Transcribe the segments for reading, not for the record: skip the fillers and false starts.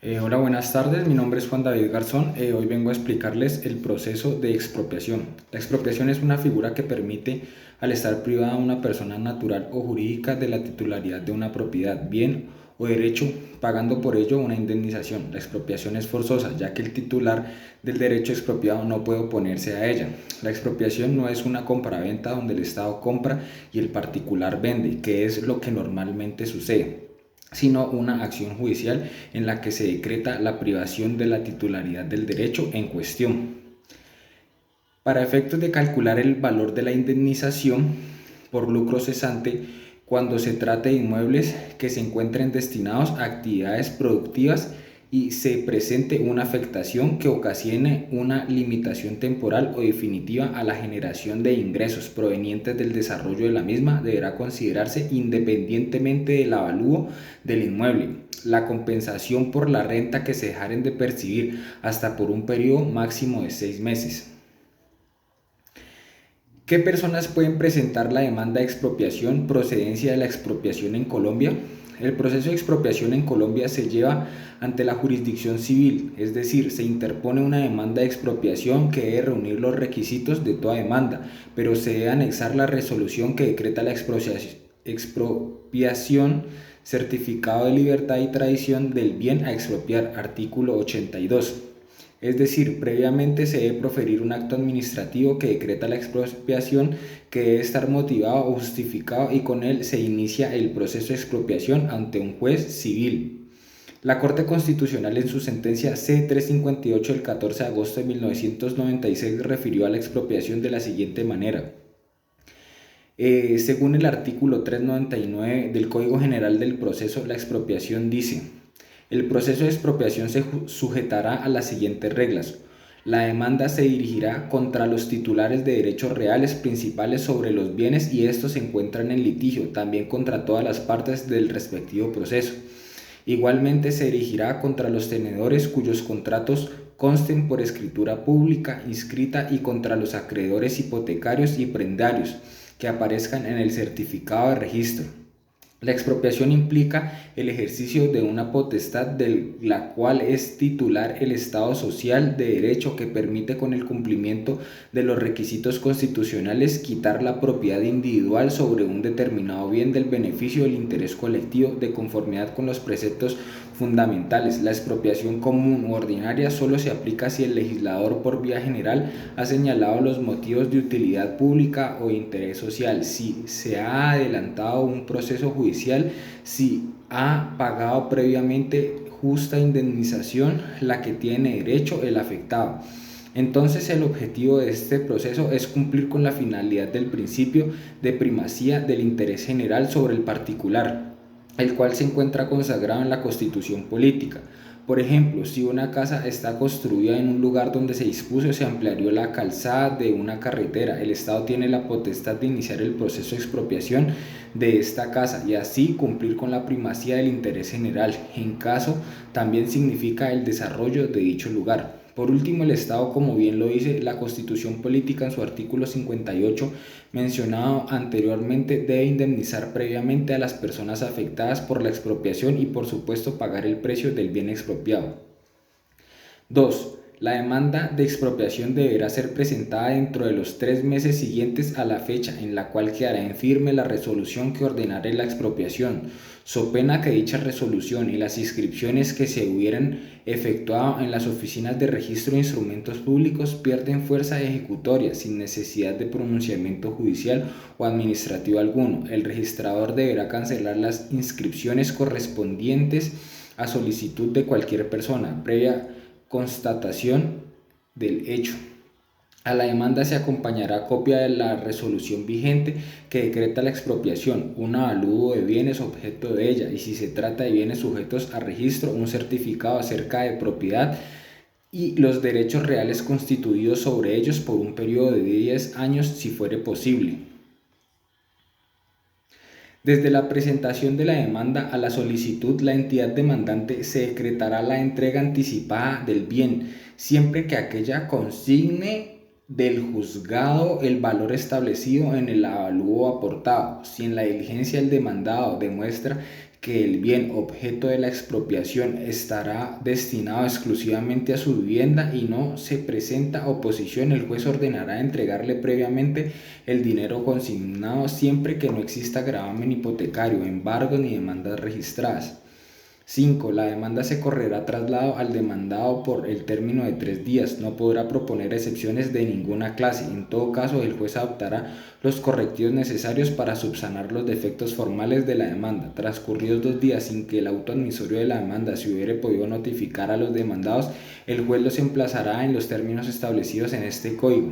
Hola, buenas tardes. Mi nombre es Juan David Garzón. Hoy vengo a explicarles el proceso de expropiación. La expropiación es una figura que permite, al estar privada una persona natural o jurídica de la titularidad de una propiedad, bien o derecho, pagando por ello una indemnización. La expropiación es forzosa, ya que el titular del derecho expropiado no puede oponerse a ella. La expropiación no es una compraventa donde el Estado compra y el particular vende, que es lo que normalmente sucede, sino una acción judicial en la que se decreta la privación de la titularidad del derecho en cuestión. Para efectos de calcular el valor de la indemnización por lucro cesante, cuando se trate de inmuebles que se encuentren destinados a actividades productivas y se presente una afectación que ocasione una limitación temporal o definitiva a la generación de ingresos provenientes del desarrollo de la misma, deberá considerarse independientemente del avalúo del inmueble, la compensación por la renta que se dejaren de percibir hasta por un periodo máximo de 6 meses. ¿Qué personas pueden presentar la demanda de expropiación, procedencia de la expropiación en Colombia? El proceso de expropiación en Colombia se lleva ante la jurisdicción civil, es decir, se interpone una demanda de expropiación que debe reunir los requisitos de toda demanda, pero se debe anexar la resolución que decreta la expropiación, certificado de libertad y tradición del bien a expropiar, artículo 82. Es decir, previamente se debe proferir un acto administrativo que decreta la expropiación, que debe estar motivado o justificado, y con él se inicia el proceso de expropiación ante un juez civil. La Corte Constitucional, en su sentencia C-358 del 14 de agosto de 1996, refirió a la expropiación de la siguiente manera. Según el artículo 399 del Código General del Proceso, la expropiación dice: el proceso de expropiación se sujetará a las siguientes reglas. La demanda se dirigirá contra los titulares de derechos reales principales sobre los bienes y estos se encuentran en litigio, también contra todas las partes del respectivo proceso. Igualmente se dirigirá contra los tenedores cuyos contratos consten por escritura pública inscrita y contra los acreedores hipotecarios y prendarios que aparezcan en el certificado de registro. La expropiación implica el ejercicio de una potestad de la cual es titular el Estado social de derecho, que permite, con el cumplimiento de los requisitos constitucionales, quitar la propiedad individual sobre un determinado bien del beneficio del interés colectivo de conformidad con los preceptos fundamentales. La expropiación común u ordinaria solo se aplica si el legislador, por vía general, ha señalado los motivos de utilidad pública o de interés social, si se ha adelantado un proceso judicial, si ha pagado previamente justa indemnización la que tiene derecho el afectado. Entonces, el objetivo de este proceso es cumplir con la finalidad del principio de primacía del interés general sobre el particular, el cual se encuentra consagrado en la Constitución política. Por ejemplo, si una casa está construida en un lugar donde se dispuso se ampliaría la calzada de una carretera, el Estado tiene la potestad de iniciar el proceso de expropiación de esta casa y así cumplir con la primacía del interés general, en caso también significa el desarrollo de dicho lugar. Por último, el Estado, como bien lo dice la Constitución política en su artículo 58, mencionado anteriormente, debe indemnizar previamente a las personas afectadas por la expropiación y, por supuesto, pagar el precio del bien expropiado. 2. La demanda de expropiación deberá ser presentada dentro de los 3 meses siguientes a la fecha en la cual quedará en firme la resolución que ordenare la expropiación, so pena que dicha resolución y las inscripciones que se hubieran efectuado en las oficinas de registro de instrumentos públicos pierden fuerza ejecutoria sin necesidad de pronunciamiento judicial o administrativo alguno. El registrador deberá cancelar las inscripciones correspondientes a solicitud de cualquier persona, previa constatación del hecho. A la demanda se acompañará copia de la resolución vigente que decreta la expropiación, un avalúo de bienes objeto de ella y, si se trata de bienes sujetos a registro, un certificado acerca de propiedad y los derechos reales constituidos sobre ellos por un periodo de 10 años si fuere posible. Desde la presentación de la demanda a la solicitud, la entidad demandante se decretará la entrega anticipada del bien, siempre que aquella consigne del juzgado el valor establecido en el avalúo aportado. Si en la diligencia el demandado demuestra que el bien objeto de la expropiación estará destinado exclusivamente a su vivienda y no se presenta oposición, el juez ordenará entregarle previamente el dinero consignado siempre que no exista gravamen hipotecario, embargo ni demandas registradas. 5. La demanda se correrá traslado al demandado por el término de 3 días. No podrá proponer excepciones de ninguna clase. En todo caso, el juez adoptará los correctivos necesarios para subsanar los defectos formales de la demanda. Transcurridos 2 días sin que el auto admisorio de la demanda se hubiere podido notificar a los demandados, el juez los emplazará en los términos establecidos en este código.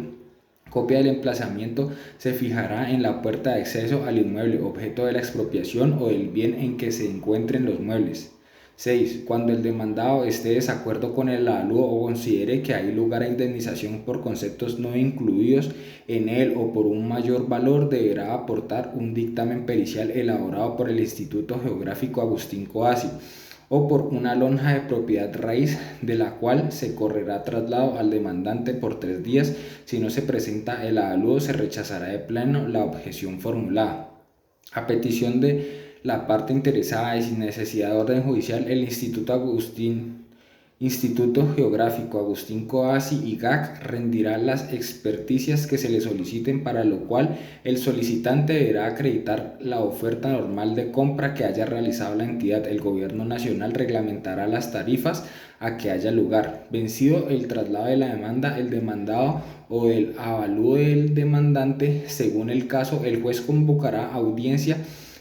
Copia del emplazamiento se fijará en la puerta de acceso al inmueble objeto de la expropiación o del bien en que se encuentren los muebles. 6. Cuando el demandado esté de desacuerdo con el avalúo o considere que hay lugar a indemnización por conceptos no incluidos en él o por un mayor valor, deberá aportar un dictamen pericial elaborado por el Instituto Geográfico Agustín Coasi o por una lonja de propiedad raíz, de la cual se correrá traslado al demandante por 3 días. Si no se presenta el avalúo, se rechazará de pleno la objeción formulada. A petición de la parte interesada y sin necesidad de orden judicial, el Instituto Geográfico Agustín Coasi y GAC rendirá las experticias que se le soliciten, para lo cual el solicitante deberá acreditar la oferta normal de compra que haya realizado la entidad. El Gobierno Nacional reglamentará las tarifas a que haya lugar. Vencido el traslado de la demanda, el demandado o el avalúo del demandante, según el caso, el juez convocará audiencia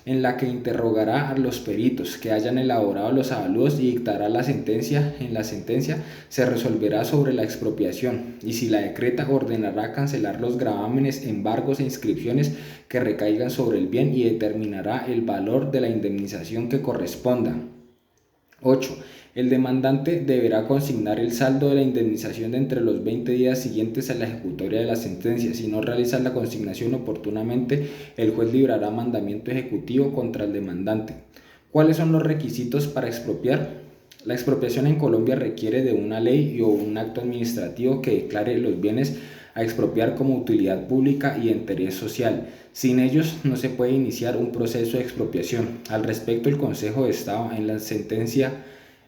en la que interrogará a los peritos que hayan elaborado los avalúos y dictará la sentencia. En la sentencia se resolverá sobre la expropiación y, si la decreta, ordenará cancelar los gravámenes, embargos e inscripciones que recaigan sobre el bien y determinará el valor de la indemnización que corresponda. 8. El demandante deberá consignar el saldo de la indemnización de entre los 20 días siguientes a la ejecutoria de la sentencia. Si no realiza la consignación oportunamente, el juez librará mandamiento ejecutivo contra el demandante. ¿Cuáles son los requisitos para expropiar? La expropiación en Colombia requiere de una ley o un acto administrativo que declare los bienes a expropiar como utilidad pública y de interés social. Sin ellos no se puede iniciar un proceso de expropiación. Al respecto, el Consejo de Estado, en la sentencia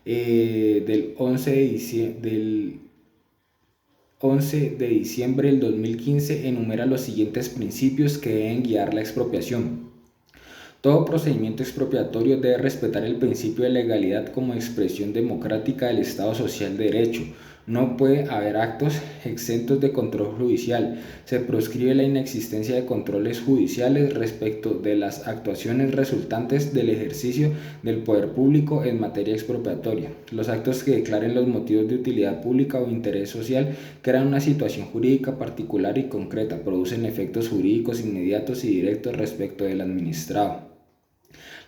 del 11 de diciembre del 2015, enumera los siguientes principios que deben guiar la expropiación. Todo procedimiento expropiatorio debe respetar el principio de legalidad como expresión democrática del Estado Social de Derecho. No puede haber actos exentos de control judicial. Se proscribe la inexistencia de controles judiciales respecto de las actuaciones resultantes del ejercicio del poder público en materia expropiatoria. Los actos que declaren los motivos de utilidad pública o interés social crean una situación jurídica particular y concreta, producen efectos jurídicos inmediatos y directos respecto del administrado.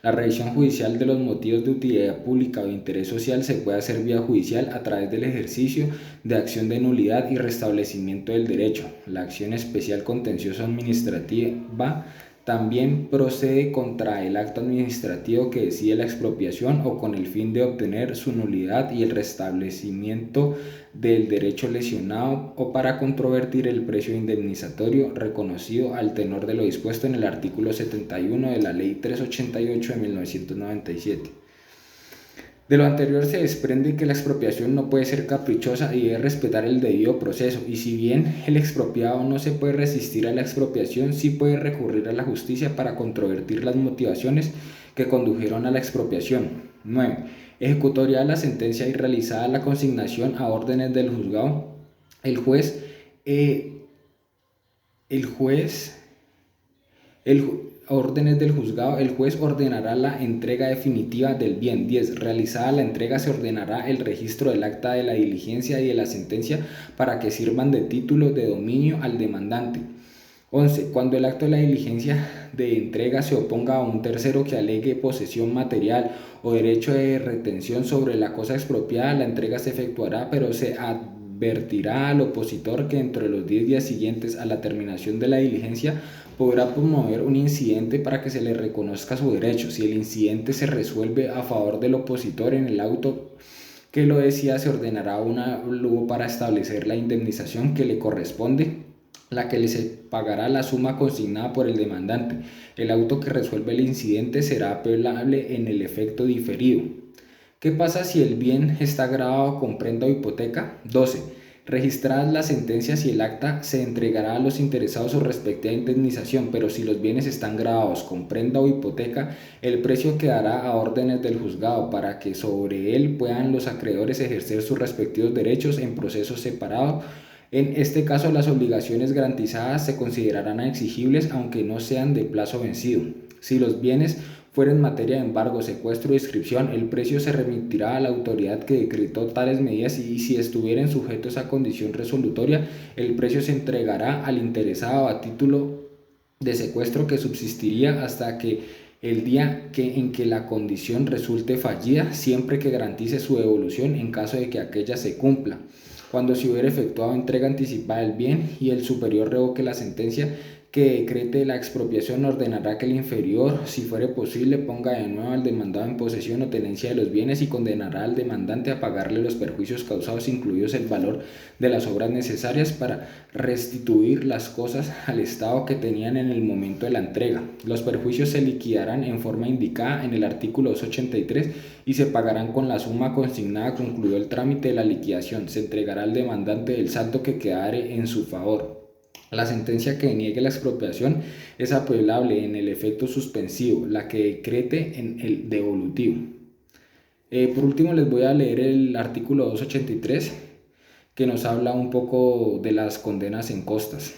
La revisión judicial de los motivos de utilidad pública o de interés social se puede hacer vía judicial a través del ejercicio de acción de nulidad y restablecimiento del derecho. La acción especial contencioso administrativa también procede contra el acto administrativo que decide la expropiación o con el fin de obtener su nulidad y el restablecimiento del derecho lesionado o para controvertir el precio indemnizatorio reconocido al tenor de lo dispuesto en el artículo 71 de la Ley 388 de 1997. De lo anterior se desprende que la expropiación no puede ser caprichosa y debe respetar el debido proceso, y si bien el expropiado no se puede resistir a la expropiación, sí puede recurrir a la justicia para controvertir las motivaciones que condujeron a la expropiación. 9. Ejecutoria de la sentencia y realizada la consignación a órdenes del juzgado, el juez ordenará la entrega definitiva del bien. 10. Realizada la entrega, se ordenará el registro del acta de la diligencia y de la sentencia para que sirvan de título de dominio al demandante. 11. Cuando el acto de la diligencia de entrega se oponga a un tercero que alegue posesión material o derecho de retención sobre la cosa expropiada, la entrega se efectuará, pero se advertirá al opositor que dentro de los 10 días siguientes a la terminación de la diligencia podrá promover un incidente para que se le reconozca su derecho. Si el incidente se resuelve a favor del opositor, en el auto que lo decida se ordenará un avalúo para establecer la indemnización que le corresponde. la que se pagará la suma consignada por el demandante. El auto que resuelve el incidente será apelable en el efecto diferido. ¿Qué pasa si el bien está grabado con prenda o hipoteca? 12. Registradas las sentencias y el acta se entregará a los interesados su respectiva indemnización, pero si los bienes están grabados con prenda o hipoteca, el precio quedará a órdenes del juzgado para que sobre él puedan los acreedores ejercer sus respectivos derechos en proceso separado. En este caso, las obligaciones garantizadas se considerarán exigibles aunque no sean de plazo vencido. Si los bienes fueren materia de embargo, secuestro o inscripción, el precio se remitirá a la autoridad que decretó tales medidas y si estuvieren sujetos a condición resolutoria, el precio se entregará al interesado a título de secuestro que subsistiría hasta que el día en que la condición resulte fallida, siempre que garantice su devolución en caso de que aquella se cumpla. Cuando se hubiera efectuado entrega anticipada del bien y el superior revoque la sentencia que decrete la expropiación, ordenará que el inferior, si fuere posible, ponga de nuevo al demandado en posesión o tenencia de los bienes y condenará al demandante a pagarle los perjuicios causados, incluidos el valor de las obras necesarias para restituir las cosas al estado que tenían en el momento de la entrega. Los perjuicios se liquidarán en forma indicada en el artículo 283 y se pagarán con la suma consignada concluido el trámite de la liquidación. Se entregará al demandante el saldo que quedare en su favor. La sentencia que niegue la expropiación es apelable en el efecto suspensivo, la que decrete en el devolutivo. Por último, les voy a leer el artículo 283 que nos habla un poco de las condenas en costas.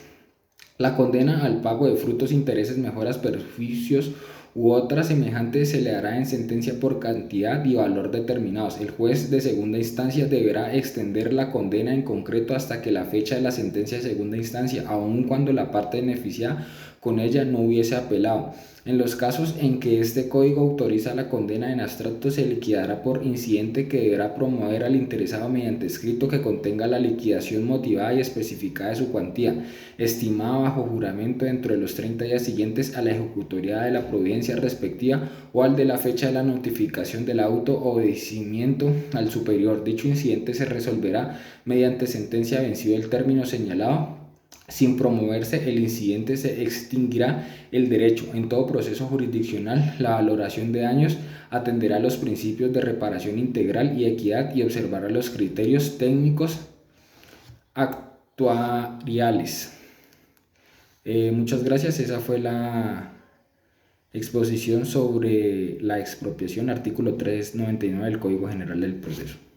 La condena al pago de frutos, intereses, mejoras, perjuicios u otras semejantes se le hará en sentencia por cantidad y valor determinados. El juez de segunda instancia deberá extender la condena en concreto hasta que la fecha de la sentencia de segunda instancia, aun cuando la parte beneficiada con ella no hubiese apelado. En los casos en que este código autoriza la condena en abstracto, se liquidará por incidente que deberá promover al interesado mediante escrito que contenga la liquidación motivada y especificada de su cuantía, estimada bajo juramento dentro de los 30 días siguientes a la ejecutoria de la providencia respectiva o al de la fecha de la notificación del auto o obedecimiento al superior. Dicho incidente se resolverá mediante sentencia vencido el término señalado. Sin promoverse el incidente, se extinguirá el derecho. En todo proceso jurisdiccional, la valoración de daños atenderá a los principios de reparación integral y equidad y observará los criterios técnicos actuariales. Muchas gracias. Esa fue la exposición sobre la expropiación, artículo 399 del Código General del Proceso.